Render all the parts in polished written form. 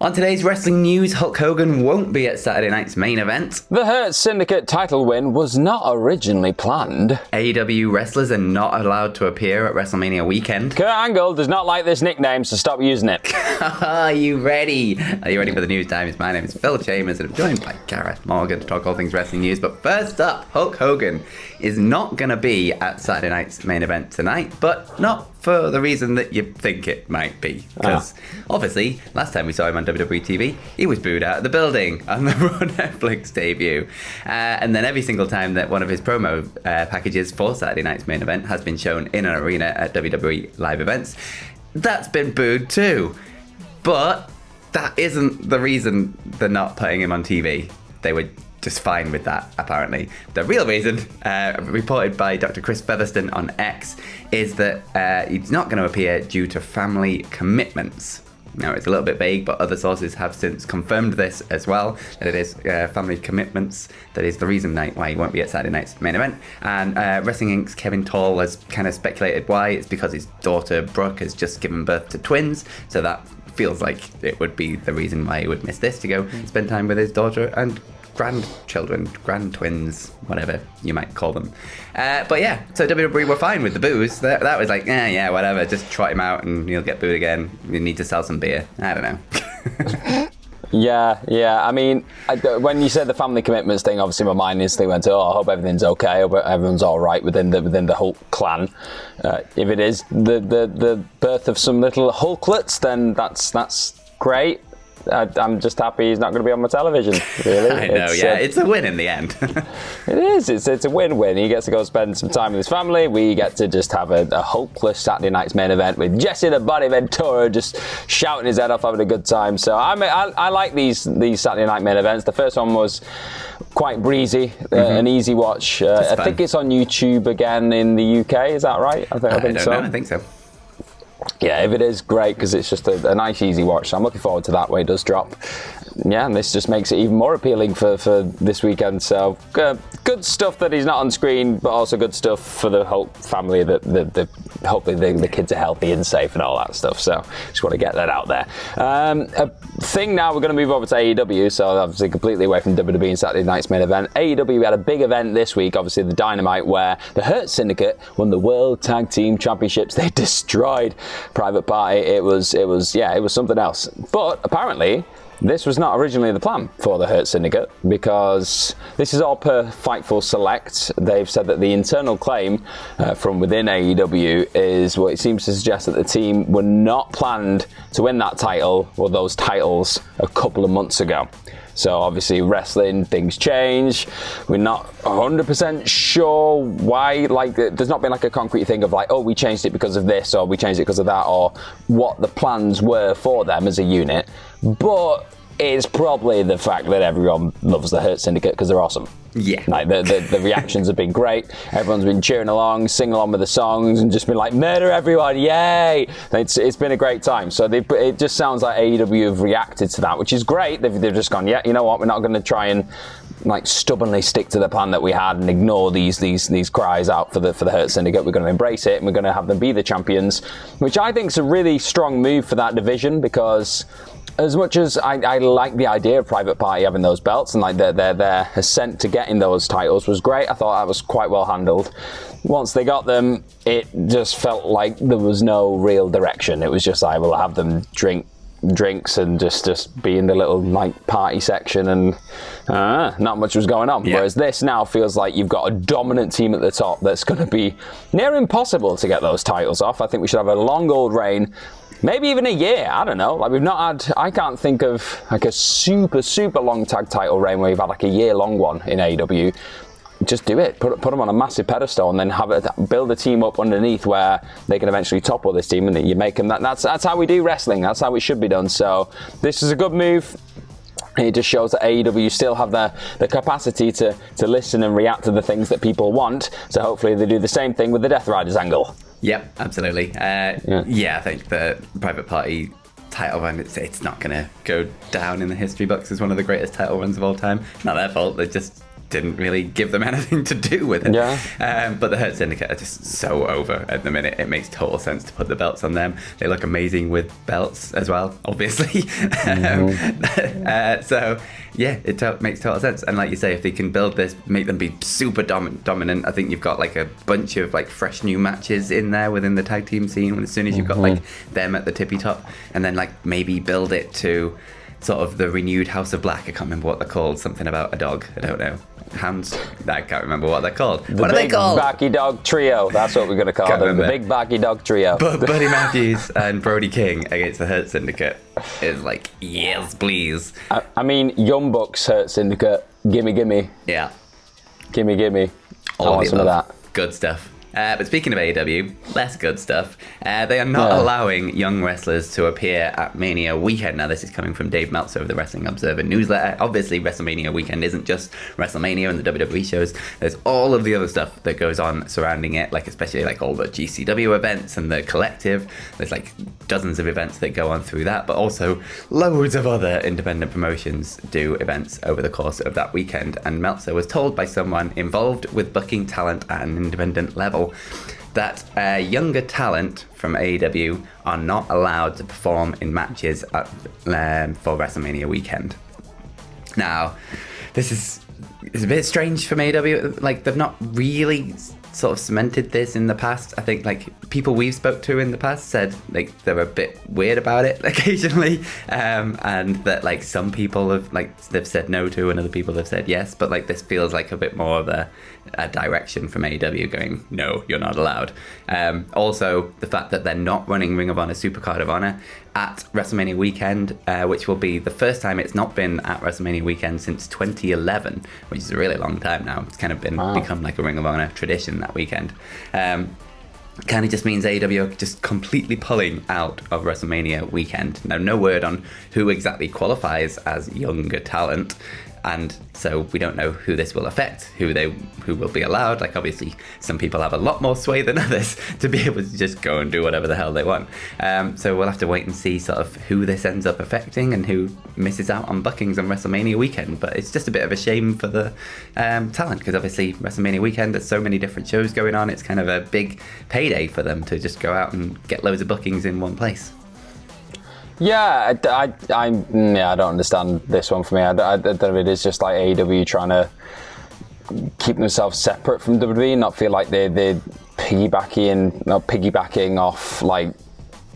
On today's wrestling news, Hulk Hogan won't be at Saturday night's main event. The Hurt Syndicate title win was not originally planned. AEW wrestlers are not allowed to appear at WrestleMania weekend. Kurt Angle does not like this nickname, so stop using it. Are you ready? Are you ready for the news times? My name is Phil Chambers and I'm joined by Gareth Morgan to talk all things wrestling news. But first up, Hulk Hogan is not going to be at Saturday night's main event tonight, but not for the reason that you think it might be. Because obviously, last time we saw him on WWE TV, he was booed out of the building on the Raw Netflix debut. And then every single time that one of his promo packages for Saturday night's main event has been shown in an arena at WWE live events, that's been booed too. But that isn't the reason they're not putting him on TV. They were just fine with that, apparently. The real reason, reported by Dr. Chris Featherston on X, is that he's not going to appear due to family commitments. Now, it's a little bit vague, but other sources have since confirmed this as well, that it is family commitments that is the reason why he won't be at Saturday night's main event. And Wrestling Inc.'s Kevin Tall has kind of speculated why. It's because his daughter, Brooke, has just given birth to twins, so that feels like it would be the reason why he would miss this, to go spend time with his daughter and grandchildren, grand twins, whatever you might call them. But yeah, so WWE were fine with the boos. That was like, yeah, whatever, just trot him out and he'll get booed again. You need to sell some beer. I don't know. Yeah. I mean, when you said the family commitments thing, obviously my mind instantly went to, I hope everything's okay. I hope everyone's all right within the Hulk clan. If it is the birth of some little Hulklets, then that's great. I'm just happy he's not going to be on my television, really. I know, it's a win in the end. It is. It's a win-win. He gets to go spend some time with his family. We get to just have a hopeless Saturday night's main event with Jesse the Body Ventura just shouting his head off, having a good time. So I like these Saturday night main events. The first one was quite breezy, an easy watch. I think it's on YouTube again in the UK. Is that right? I think so. I think so. Yeah, if it is, great, because it's just a nice, easy watch. So I'm looking forward to that when it does drop. Yeah, and this just makes it even more appealing for this weekend. So good stuff that he's not on screen, but also good stuff for the whole family. That hopefully the kids are healthy and safe and all that stuff. So just want to get that out there. A thing now, we're going to move over to AEW. So obviously completely away from WWE and Saturday night's main event. AEW had a big event this week, obviously the Dynamite, where the Hurt Syndicate won the World Tag Team Championships. They destroyed Private Party. It was something else. But apparently, this was not originally the plan for the Hurt Syndicate, because this is all per Fightful Select. They've said that the internal claim from within AEW is what it seems to suggest, that the team were not planned to win that title or those titles a couple of months ago. So obviously wrestling, things change. We're not 100% sure why, there's not been a concrete thing of we changed it because of this, or we changed it because of that, or what the plans were for them as a unit. But it's probably the fact that everyone loves the Hurt Syndicate because they're awesome. Yeah. The reactions have been great. Everyone's been cheering along, singing along with the songs, and just been like, murder everyone, yay! It's been a great time. So it just sounds like AEW have reacted to that, which is great. They've just gone, yeah, you know what, we're not going to try and stubbornly stick to the plan that we had and ignore these cries out for the Hurt Syndicate. We're going to embrace it, and we're going to have them be the champions, which I think is a really strong move for that division, because as much as I like the idea of Private Party having those belts and their ascent to getting those titles was great, I thought that was quite well handled. Once they got them, it just felt like there was no real direction. It was just we'll have them drink drinks and just be in the little party section, and not much was going on. Yeah. Whereas this now feels like you've got a dominant team at the top that's going to be near impossible to get those titles off. I think we should have a long old reign. Maybe even a year, I don't know. We've not had, I can't think of a super, super long tag title reign where we've had a year-long one in AEW. Just do it. Put them on a massive pedestal, and then build a team up underneath where they can eventually topple this team, and you make them that's how we do wrestling. That's how it should be done. So this is a good move. It just shows that AEW still have the capacity to listen and react to the things that people want. So hopefully they do the same thing with the Death Riders angle. Yep, absolutely. I think the Private Party title run, it's not going to go down in the history books as one of the greatest title runs of all time. Not their fault. They just didn't really give them anything to do with it. Yeah. But the Hurt Syndicate are just so over at the minute. It makes total sense to put the belts on them. They look amazing with belts as well, obviously. So yeah, it makes total sense. And like you say, if they can build this, make them be super dominant, I think you've got like a bunch of like fresh new matches in there within the tag team scene. As soon as you've got like them at the tippy top, and then like maybe build it to sort of the renewed House of Black. I can't remember what they're called. Something about a dog. I don't know. Hands. I can't remember what they're called. What are they called? The Big Backy Dog Trio. That's what we're going to call them. Remember. The Big Backy Dog Trio. Buddy Matthews and Brody King against the Hurt Syndicate is like, yes, please. I mean, Young Bucks, Hurt Syndicate. Gimme. Yeah. Gimme. All I want some of that. Good stuff. But speaking of AEW, less good stuff. They are not allowing young wrestlers to appear at Mania weekend. Now, this is coming from Dave Meltzer of the Wrestling Observer newsletter. Obviously, WrestleMania weekend isn't just WrestleMania and the WWE shows. There's all of the other stuff that goes on surrounding it, like especially like all the GCW events and the Collective. There's like dozens of events that go on through that, but also loads of other independent promotions do events over the course of that weekend. And Meltzer was told by someone involved with booking talent at an independent level that younger talent from AEW are not allowed to perform in matches for WrestleMania weekend. Now, this is a bit strange from AEW. Like, they've not really sort of cemented this in the past. I think like people we've spoke to in the past said like they're a bit weird about it occasionally, and that like some people have like they've said no to and other people have said yes, but like this feels like a bit more of a direction from AEW going, no, you're not allowed. Also, the fact that they're not running Ring of Honor Supercard of Honor at WrestleMania weekend, which will be the first time it's not been at WrestleMania weekend since 2011, which is a really long time now. It's kind of become like a Ring of Honor tradition that weekend. Kind of just means AEW are just completely pulling out of WrestleMania weekend. Now, no word on who exactly qualifies as younger talent, and so we don't know who this will affect, who will be allowed. Like, obviously, some people have a lot more sway than others to be able to just go and do whatever the hell they want. So we'll have to wait and see sort of who this ends up affecting and who misses out on bookings on WrestleMania weekend. But it's just a bit of a shame for the talent, because obviously WrestleMania weekend, there's so many different shows going on. It's kind of a big payday for them to just go out and get loads of bookings in one place. Yeah, I don't understand this one for me. I don't know if it is just like AEW trying to keep themselves separate from WWE, not feel like they're piggybacking off like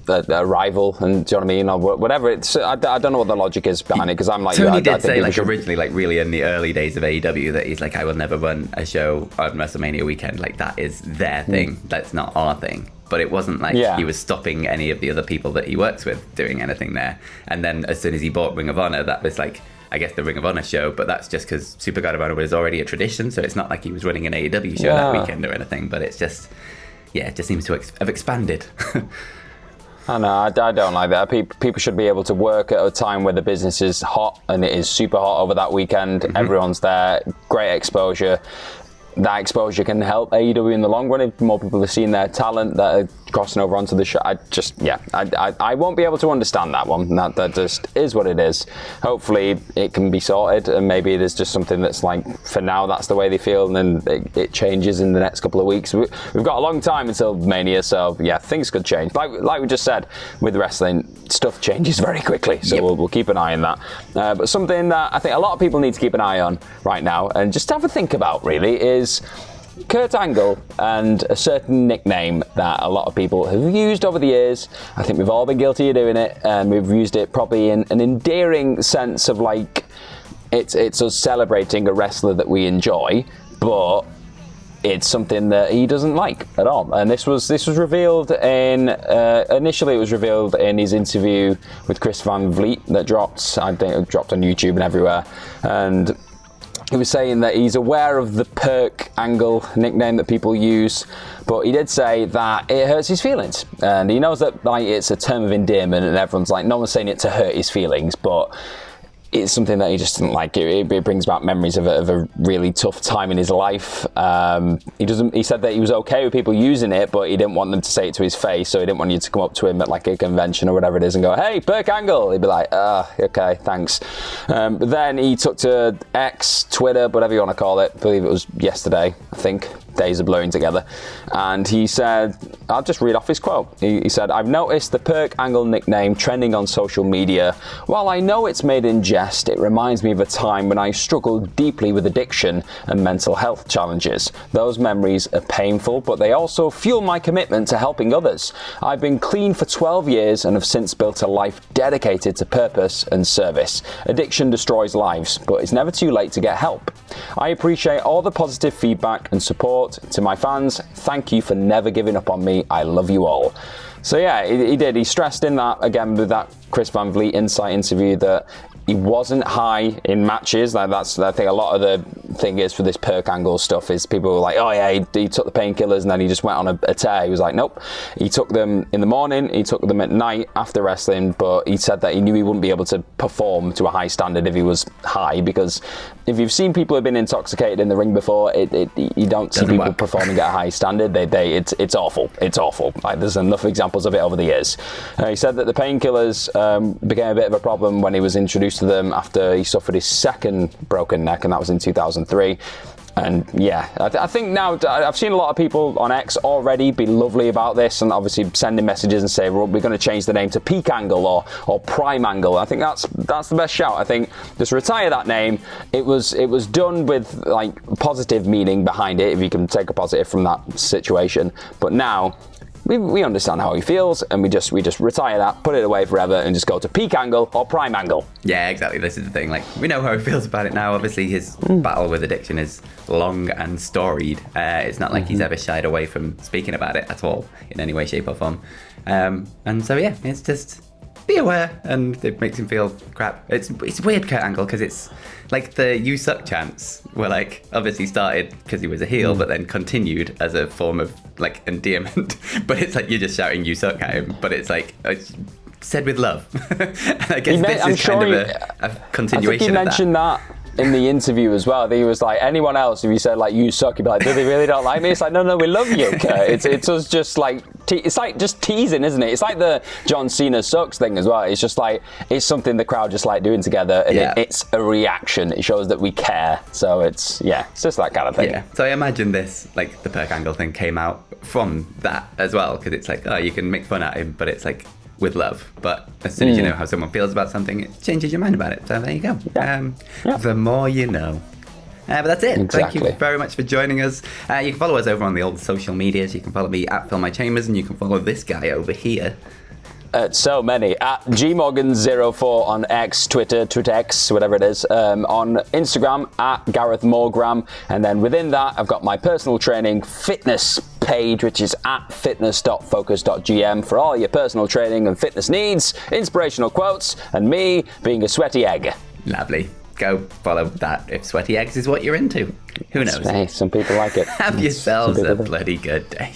a rival, and do you know what I mean, or whatever. It's I don't know what the logic is behind it, because I'm like, Tony did say like originally, like really in the early days of AEW, that he's like, I will never run a show on WrestleMania weekend. Like, that is their thing. That's not our thing. But it wasn't like he was stopping any of the other people that he works with doing anything there. And then as soon as he bought Ring of Honor, that was like, I guess, the Ring of Honor show, but that's just because Supercard of Honor was already a tradition, so it's not like he was running an AEW show that weekend or anything, but it's just, it just seems to have expanded. I know, I don't like that. People should be able to work at a time where the business is hot, and it is super hot over that weekend. Everyone's there, great exposure. That exposure can help AEW in the long run if more people have seen their talent that are crossing over onto the show. I won't be able to understand that one. That just is what it is. Hopefully it can be sorted, and maybe it is just something that's like, for now, that's the way they feel, and then it changes in the next couple of weeks. We've got a long time until Mania, so yeah, things could change. Like we just said, with wrestling, stuff changes very quickly, so we'll keep an eye on that. But something that I think a lot of people need to keep an eye on right now, and just have a think about really, is Kurt Angle and a certain nickname that a lot of people have used over the years. I think we've all been guilty of doing it, and we've used it probably in an endearing sense of like, it's us celebrating a wrestler that we enjoy, but it's something that he doesn't like at all. And this was revealed in initially it was revealed in his interview with Chris Van Vliet that dropped. I think it dropped on YouTube and everywhere, and he was saying that he's aware of the Perk Angle nickname that people use, but he did say that it hurts his feelings, and he knows that like it's a term of endearment, and everyone's like, no one's saying it to hurt his feelings, but it's something that he just didn't like. It brings back memories of a really tough time in his life. He said that he was okay with people using it, but he didn't want them to say it to his face, so he didn't want you to come up to him at like a convention or whatever it is and go, "Hey, Perk Angle." He'd be like, okay, thanks. But then he took to X, Twitter, whatever you want to call it. I believe it was yesterday, I think. Days are blurring together. And he said, I'll just read off his quote. He said, "I've noticed the Perk Angle nickname trending on social media. While I know it's made in jest, it reminds me of a time when I struggled deeply with addiction and mental health challenges. Those memories are painful, but they also fuel my commitment to helping others. I've been clean for 12 years and have since built a life dedicated to purpose and service. Addiction destroys lives, but it's never too late to get help. I appreciate all the positive feedback and support. To my fans, thank you for never giving up on me. I love you all." So yeah, he did. He stressed in that, again, with that Chris Van Vliet Insight interview, that he wasn't high in matches. Like that's, I think a lot of the thing is for this Perk Angle stuff is people were like, oh yeah, he took the painkillers and then he just went on a tear. He was like, nope. He took them in the morning, he took them at night after wrestling, but he said that he knew he wouldn't be able to perform to a high standard if he was high, because if you've seen people who've been intoxicated in the ring before, you don't see people performing at a high standard. It's awful. It's awful. Like there's enough examples of it over the years. He said that the painkillers became a bit of a problem when he was introduced to them after he suffered his second broken neck, and that was in 2003. And yeah, I think now I've seen a lot of people on X already be lovely about this and obviously sending messages and say, well, we're going to change the name to Peak Angle or Prime Angle. I think that's the best shout. I think just retire that name. It was done with like positive meaning behind it, if you can take a positive from that situation. But now we understand how he feels, and we just retire that, put it away forever, and just go to Peak Angle or Prime Angle. Yeah, exactly. This is the thing. Like, we know how he feels about it now. Obviously, his battle with addiction is long and storied. It's not like he's ever shied away from speaking about it at all in any way, shape, or form. And so yeah, it's just be aware, and it makes him feel crap. It's weird, Kurt Angle, because it's like the "you suck" chants were like obviously started because he was a heel, but then continued as a form of like endearment. But it's like you're just shouting "you suck" at him, but it's like it's said with love. I guess this is kind of a continuation. I think he mentioned that in the interview as well. He was like, anyone else, if you said like "you suck," you'd be like, do they really don't like me? It's like, no, we love you, Kurt. It's us just like it's like just teasing, isn't it? It's like the John Cena sucks thing as well. It's just like it's something the crowd just like doing together, and it's a reaction. It shows that we care. So it's just that kind of thing. Yeah. So I imagine this, like the Perk Angle thing, came out from that as well, because it's like, oh, you can make fun at him, but it's like with love. But as soon as you know how someone feels about something, it changes your mind about it. So there you go. The more you know. But that's it. Exactly. Thank you very much for joining us. You can follow us over on the old social medias. You can follow me at Phil My Chambers, and you can follow this guy over here. So many. At gmorgan04 on X, Twitter X, whatever it is. On Instagram, at Gareth Morgram. And then within that, I've got my personal training fitness page, which is at fitness.focus.gm for all your personal training and fitness needs, inspirational quotes, and me being a sweaty egg. Lovely. Go follow that if sweaty eggs is what you're into. Who knows? Hey, some people like it. Have yourselves a bloody good day.